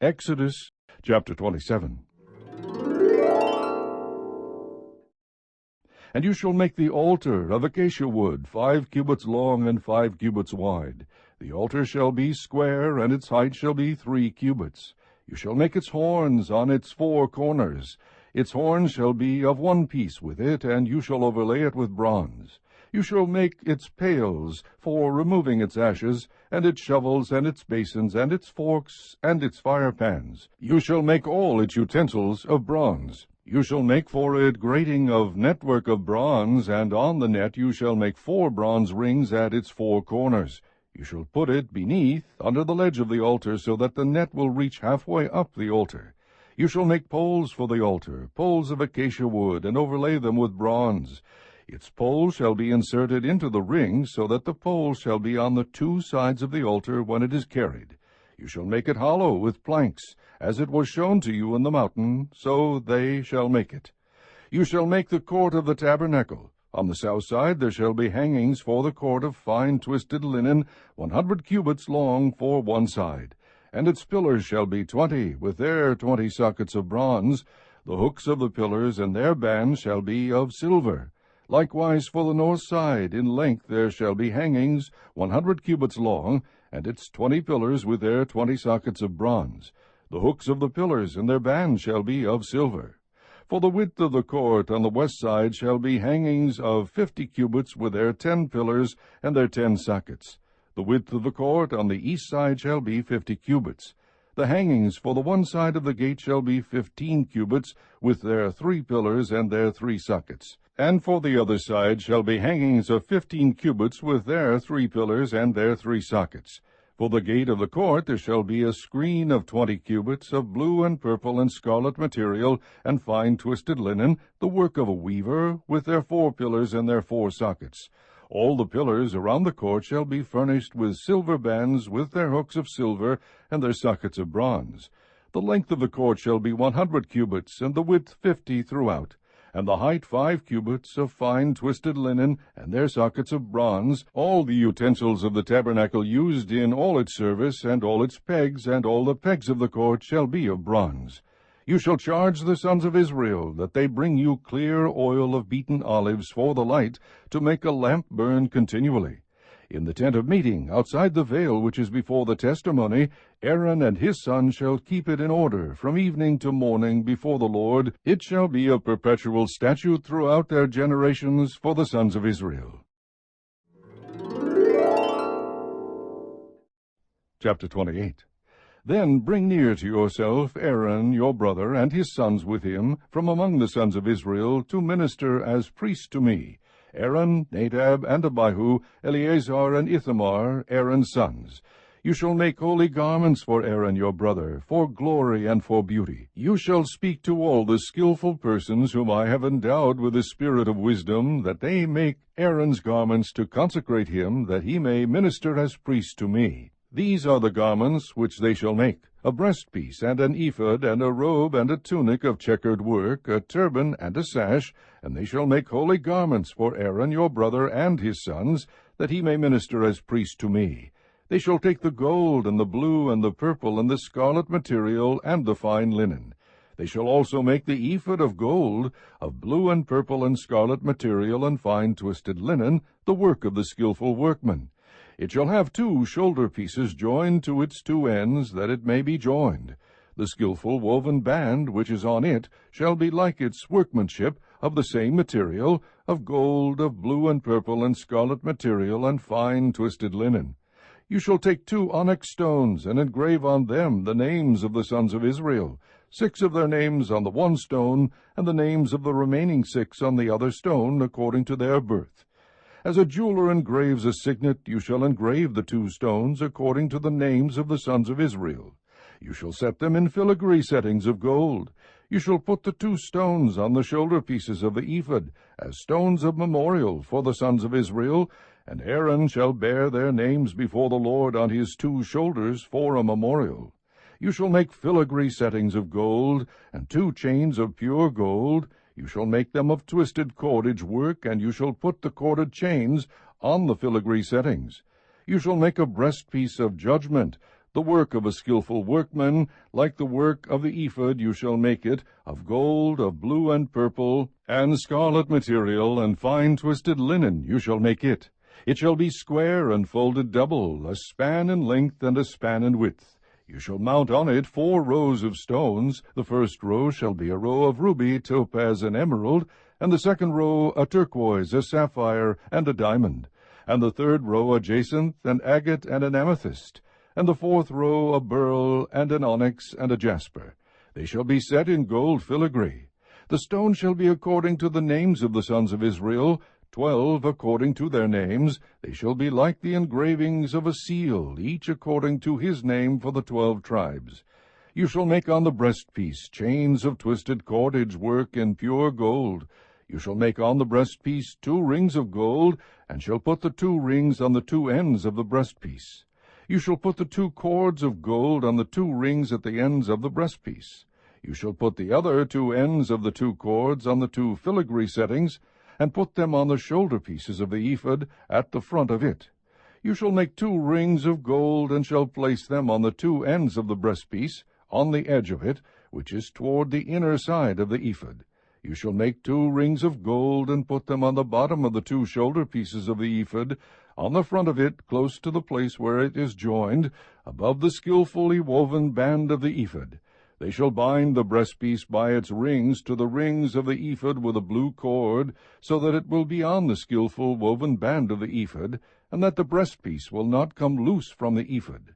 Exodus chapter 27. And you shall make the altar of acacia wood, 5 cubits long and 5 cubits wide. The altar shall be square, and its height shall be 3 cubits. You shall make its horns on its 4 corners. Its horns shall be of one piece with it, and you shall overlay it with bronze. You shall make its pails for removing its ashes, and its shovels, and its basins, and its forks, and its fire pans. You shall make all its utensils of bronze. You shall make for it grating of network of bronze, and on the net you shall make 4 bronze rings at its 4 corners. You shall put it beneath, under the ledge of the altar, so that the net will reach halfway up the altar. You shall make poles for the altar, poles of acacia wood, and overlay them with bronze. Its poles shall be inserted into the ring, so that the poles shall be on the 2 sides of the altar when it is carried. You shall make it hollow with planks, as it was shown to you in the mountain, so they shall make it. You shall make the court of the tabernacle. On the south side there shall be hangings for the court of fine twisted linen, 100 cubits long for one side. And its pillars shall be 20, with their 20 sockets of bronze. The hooks of the pillars and their bands shall be of silver. Likewise for the north side, in length there shall be hangings 100 cubits long, and its 20 pillars with their 20 sockets of bronze. The hooks of the pillars and their bands shall be of silver. For the width of the court on the west side shall be hangings of 50 cubits with their 10 pillars and their 10 sockets. The width of the court on the east side shall be 50 cubits. The hangings for the one side of the gate shall be 15 cubits, with their 3 pillars and their 3 sockets. And for the other side shall be hangings of 15 cubits, with their 3 pillars and their 3 sockets. For the gate of the court there shall be a screen of 20 cubits, of blue and purple and scarlet material, and fine twisted linen, the work of a weaver, with their 4 pillars and their 4 sockets. All the pillars around the court shall be furnished with silver bands, with their hooks of silver, and their sockets of bronze. The length of the court shall be 100 cubits, and the width 50 throughout, and the height 5 cubits, of fine twisted linen, and their sockets of bronze. All the utensils of the tabernacle used in all its service, and all its pegs, and all the pegs of the court shall be of bronze. You shall charge the sons of Israel that they bring you clear oil of beaten olives for the light, to make a lamp burn continually. In the tent of meeting, outside the veil which is before the testimony, Aaron and his sons shall keep it in order from evening to morning before the Lord. It shall be a perpetual statute throughout their generations for the sons of Israel. Chapter 28. Then bring near to yourself Aaron your brother and his sons with him from among the sons of Israel, to minister as priests to me. Aaron, Nadab, and Abihu, Eleazar, and Ithamar, Aaron's sons. You shall make holy garments for Aaron your brother, for glory and for beauty. You shall speak to all the skillful persons whom I have endowed with the spirit of wisdom, that they make Aaron's garments to consecrate him, that he may minister as priest to me. These are the garments which they shall make: a breastpiece, and an ephod, and a robe, and a tunic of checkered work, a turban, and a sash. And they shall make holy garments for Aaron your brother and his sons, that he may minister as priest to me. They shall take the gold, and the blue, and the purple, and the scarlet material, and the fine linen. They shall also make the ephod of gold, of blue and purple and scarlet material, and fine twisted linen, the work of the skillful workman. It shall have 2 shoulder pieces joined to its 2 ends, that it may be joined. The skillful woven band which is on it shall be like its workmanship, of the same material, of gold, of blue and purple and scarlet material, and fine twisted linen. You shall take 2 onyx stones, and engrave on them the names of the sons of Israel, 6 of their names on the one stone, and the names of the remaining 6 on the other stone, according to their birth. As a jeweler engraves a signet, you shall engrave the 2 stones according to the names of the sons of Israel. You shall set them in filigree settings of gold. You shall put the 2 stones on the shoulder pieces of the ephod, as stones of memorial for the sons of Israel, and Aaron shall bear their names before the Lord on his 2 shoulders for a memorial. You shall make filigree settings of gold, and 2 chains of pure gold. You shall make them of twisted cordage work, and you shall put the corded chains on the filigree settings. You shall make a breastpiece of judgment. The work of a skillful workman, like the work of the ephod, you shall make it, of gold, of blue and purple, and scarlet material, and fine twisted linen you shall make it. It shall be square and folded double, a span in length and a span in width. You shall mount on it 4 rows of stones. The first row shall be a row of ruby, topaz, and emerald, and the second row a turquoise, a sapphire, and a diamond, and the third row a jacinth, an agate, and an amethyst, and the fourth row a beryl, and an onyx, and a jasper. They shall be set in gold filigree. The stone shall be according to the names of the sons of Israel, 12 according to their names. They shall be like the engravings of a seal, each according to his name for the 12 tribes. You shall make on the breastpiece chains of twisted cordage work in pure gold. You shall make on the breastpiece 2 rings of gold, and shall put the 2 rings on the 2 ends of the breastpiece. You shall put the 2 cords of gold on the 2 rings at the ends of the breastpiece. You shall put the other 2 ends of the 2 cords on the 2 filigree settings, and put them on the shoulder pieces of the ephod at the front of it. You shall make 2 rings of gold, and shall place them on the 2 ends of the breastpiece, on the edge of it, which is toward the inner side of the ephod. You shall make 2 rings of gold, and put them on the bottom of the 2 shoulder pieces of the ephod, on the front of it, close to the place where it is joined, above the skillfully woven band of the ephod. They shall bind the breastpiece by its rings to the rings of the ephod with a blue cord, so that it will be on the skillful woven band of the ephod, and that the breastpiece will not come loose from the ephod.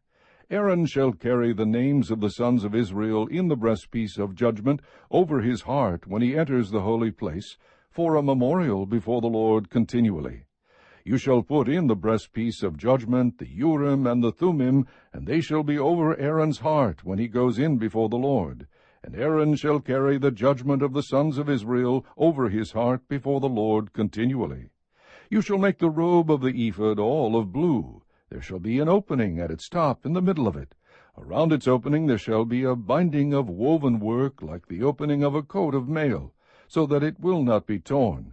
Aaron shall carry the names of the sons of Israel in the breastpiece of judgment over his heart when he enters the holy place, for a memorial before the Lord continually. You shall put in the breastpiece of judgment the Urim and the Thummim, and they shall be over Aaron's heart when he goes in before the Lord. And Aaron shall carry the judgment of the sons of Israel over his heart before the Lord continually. You shall make the robe of the ephod all of blue. There shall be an opening at its top in the middle of it. Around its opening there shall be a binding of woven work like the opening of a coat of mail, so that it will not be torn.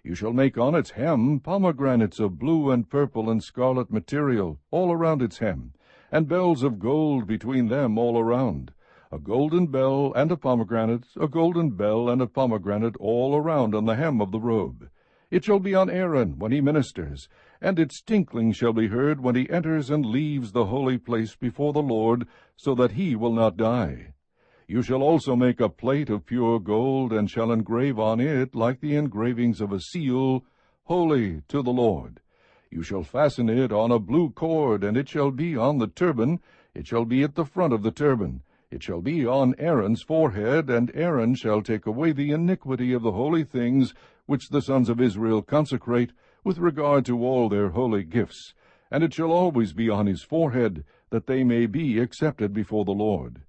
You shall make on its hem pomegranates of blue and purple and scarlet material all around its hem, and bells of gold between them all around. A golden bell and a pomegranate, a golden bell and a pomegranate all around on the hem of the robe. It shall be on Aaron when he ministers, and its tinkling shall be heard when he enters and leaves the holy place before the Lord, so that he will not die. You shall also make a plate of pure gold, and shall engrave on it, like the engravings of a seal, Holy to the Lord. You shall fasten it on a blue cord, and it shall be on the turban. It shall be at the front of the turban. It shall be on Aaron's forehead, and Aaron shall take away the iniquity of the holy things which the sons of Israel consecrate, with regard to all their holy gifts. And it shall always be on his forehead, that they may be accepted before the Lord.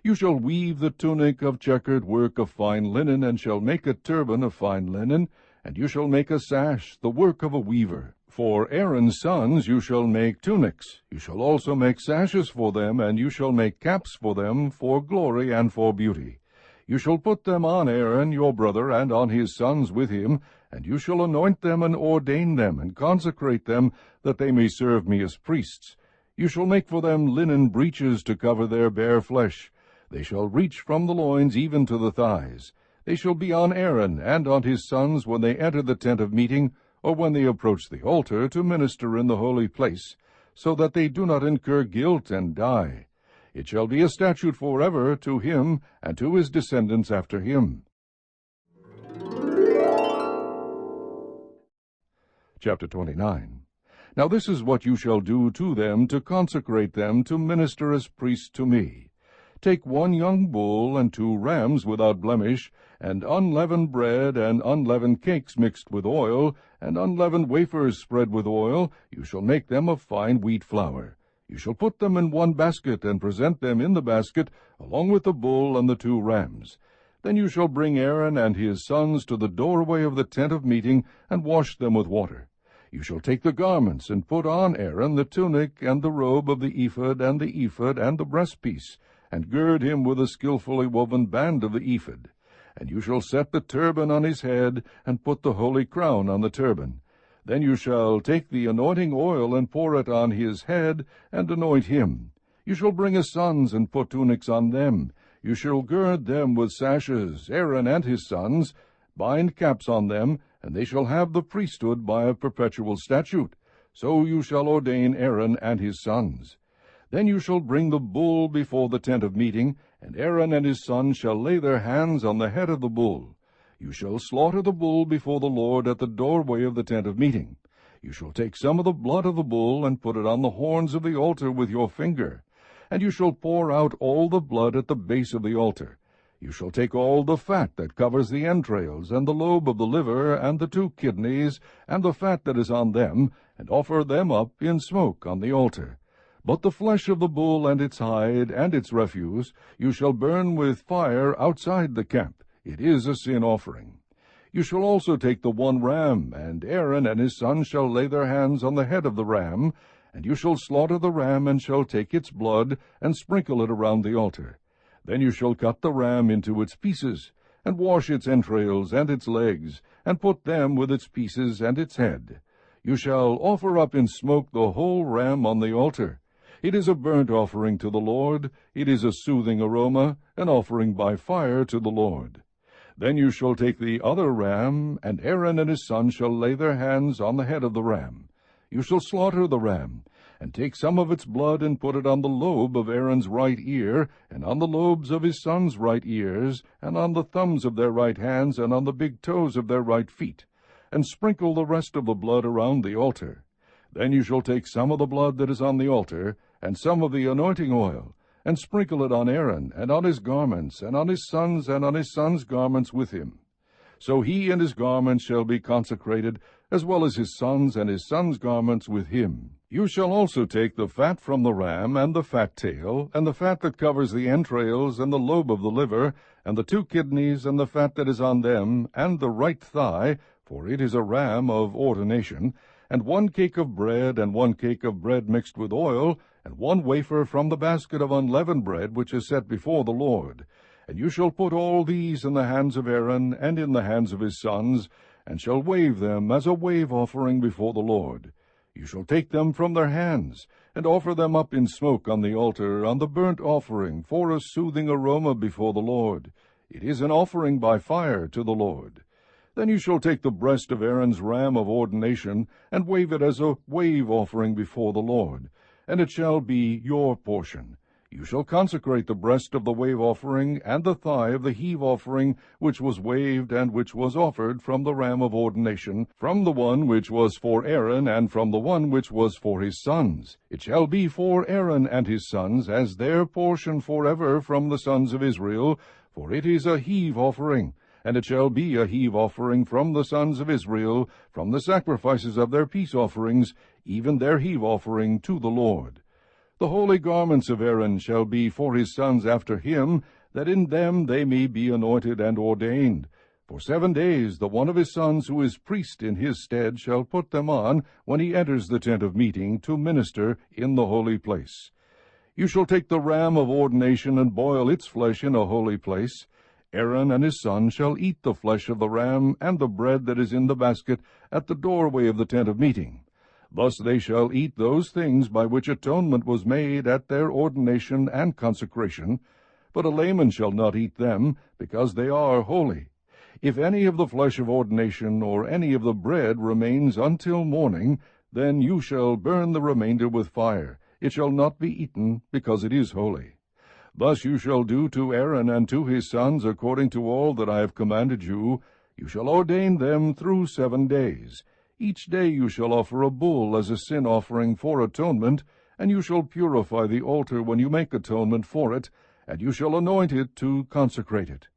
You shall weave the tunic of checkered work of fine linen, and shall make a turban of fine linen, and you shall make a sash, the work of a weaver. For Aaron's sons you shall make tunics. You shall also make sashes for them, and you shall make caps for them, for glory and for beauty. You shall put them on Aaron your brother, and on his sons with him, and you shall anoint them, and ordain them, and consecrate them, that they may serve me as priests. You shall make for them linen breeches to cover their bare flesh. They shall reach from the loins even to the thighs. They shall be on Aaron and on his sons when they enter the tent of meeting, or when they approach the altar to minister in the holy place, so that they do not incur guilt and die. It shall be a statute forever to him and to his descendants after him. Chapter 29. Now this is what you shall do to them to consecrate them to minister as priests to me. Take 1 young bull and 2 rams without blemish, and unleavened bread and unleavened cakes mixed with oil, and unleavened wafers spread with oil. You shall make them of fine wheat flour. You shall put them in 1 basket, and present them in the basket, along with the bull and the 2 rams. Then you shall bring Aaron and his sons to the doorway of the tent of meeting, and wash them with water. You shall take the garments, and put on Aaron the tunic and the robe of the ephod and the breastpiece, and gird him with a skillfully woven band of the ephod. And you shall set the turban on his head, and put the holy crown on the turban. Then you shall take the anointing oil, and pour it on his head, and anoint him. You shall bring his sons and put tunics on them. You shall gird them with sashes, Aaron and his sons, bind caps on them, and they shall have the priesthood by a perpetual statute. So you shall ordain Aaron and his sons. Then you shall bring the bull before the tent of meeting, and Aaron and his sons shall lay their hands on the head of the bull. You shall slaughter the bull before the Lord at the doorway of the tent of meeting. You shall take some of the blood of the bull and put it on the horns of the altar with your finger. And you shall pour out all the blood at the base of the altar. You shall take all the fat that covers the entrails, and the lobe of the liver, and the 2 kidneys, and the fat that is on them, and offer them up in smoke on the altar. But the flesh of the bull and its hide and its refuse you shall burn with fire outside the camp. It is a sin offering. You shall also take the 1 ram, and Aaron and his sons shall lay their hands on the head of the ram, and you shall slaughter the ram, and shall take its blood, and sprinkle it around the altar. Then you shall cut the ram into its pieces, and wash its entrails and its legs, and put them with its pieces and its head. You shall offer up in smoke the whole ram on the altar. It is a burnt offering to the Lord. It is a soothing aroma, an offering by fire to the Lord. Then you shall take the other ram, and Aaron and his sons shall lay their hands on the head of the ram. You shall slaughter the ram, and take some of its blood and put it on the lobe of Aaron's right ear, and on the lobes of his sons' right ears, and on the thumbs of their right hands, and on the big toes of their right feet, and sprinkle the rest of the blood around the altar. Then you shall take some of the blood that is on the altar, and some of the anointing oil, and sprinkle it on Aaron, and on his garments, and on his sons, and on his sons' garments with him. So he and his garments shall be consecrated, as well as his sons and his sons' garments with him. You shall also take the fat from the ram, and the fat tail, and the fat that covers the entrails, and the lobe of the liver, and the 2 kidneys, and the fat that is on them, and the right thigh, for it is a ram of ordination, and 1 cake of bread, and 1 cake of bread mixed with oil, and 1 wafer from the basket of unleavened bread which is set before the Lord. And you shall put all these in the hands of Aaron, and in the hands of his sons, and shall wave them as a wave offering before the Lord. You shall take them from their hands, and offer them up in smoke on the altar, on the burnt offering, for a soothing aroma before the Lord. It is an offering by fire to the Lord. Then you shall take the breast of Aaron's ram of ordination, and wave it as a wave offering before the Lord, and it shall be your portion. You shall consecrate the breast of the wave offering, and the thigh of the heave offering, which was waved, and which was offered from the ram of ordination, from the one which was for Aaron, and from the one which was for his sons. It shall be for Aaron and his sons, as their portion forever from the sons of Israel, for it is a heave offering. And it shall be a heave offering from the sons of Israel, from the sacrifices of their peace offerings, even their heave offering to the Lord. The holy garments of Aaron shall be for his sons after him, that in them they may be anointed and ordained. For 7 days the one of his sons who is priest in his stead shall put them on when he enters the tent of meeting to minister in the holy place. You shall take the ram of ordination and boil its flesh in a holy place. Aaron and his sons shall eat the flesh of the ram and the bread that is in the basket at the doorway of the tent of meeting. Thus they shall eat those things by which atonement was made at their ordination and consecration, but a layman shall not eat them, because they are holy. If any of the flesh of ordination or any of the bread remains until morning, then you shall burn the remainder with fire. It shall not be eaten, because it is holy. Thus you shall do to Aaron and to his sons according to all that I have commanded you. You shall ordain them through 7 days. Each day you shall offer a bull as a sin offering for atonement, and you shall purify the altar when you make atonement for it, and you shall anoint it to consecrate it.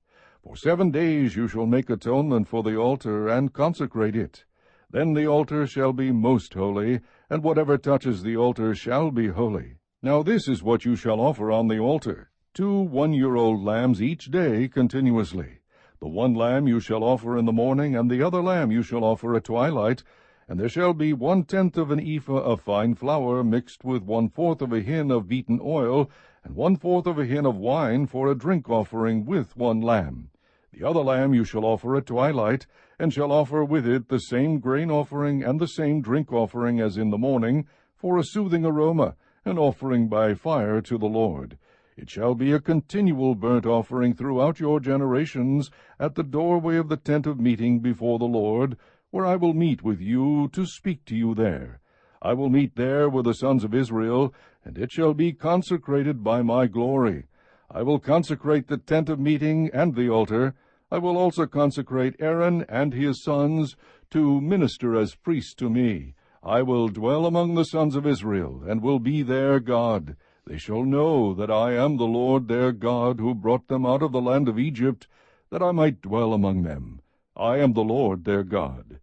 For 7 days you shall make atonement for the altar and consecrate it. Then the altar shall be most holy, and whatever touches the altar shall be holy. Now this is what you shall offer on the altar: 2 one-year-old lambs each day continuously. The 1 lamb you shall offer in the morning, and the other lamb you shall offer at twilight. And there shall be 1/10 of an ephah of fine flour mixed with 1/4 of a hin of beaten oil, and 1/4 of a hin of wine for a drink offering with 1 lamb. The other lamb you shall offer at twilight, and shall offer with it the same grain offering and the same drink offering as in the morning, for a soothing aroma, an offering by fire to the Lord. It shall be a continual burnt offering throughout your generations at the doorway of the tent of meeting before the Lord, where I will meet with you to speak to you there. I will meet there with the sons of Israel, and it shall be consecrated by my glory. I will consecrate the tent of meeting and the altar. I will also consecrate Aaron and his sons to minister as priests to me. I will dwell among the sons of Israel, and will be their God. They shall know that I am the Lord their God, who brought them out of the land of Egypt, that I might dwell among them. I am the Lord their God.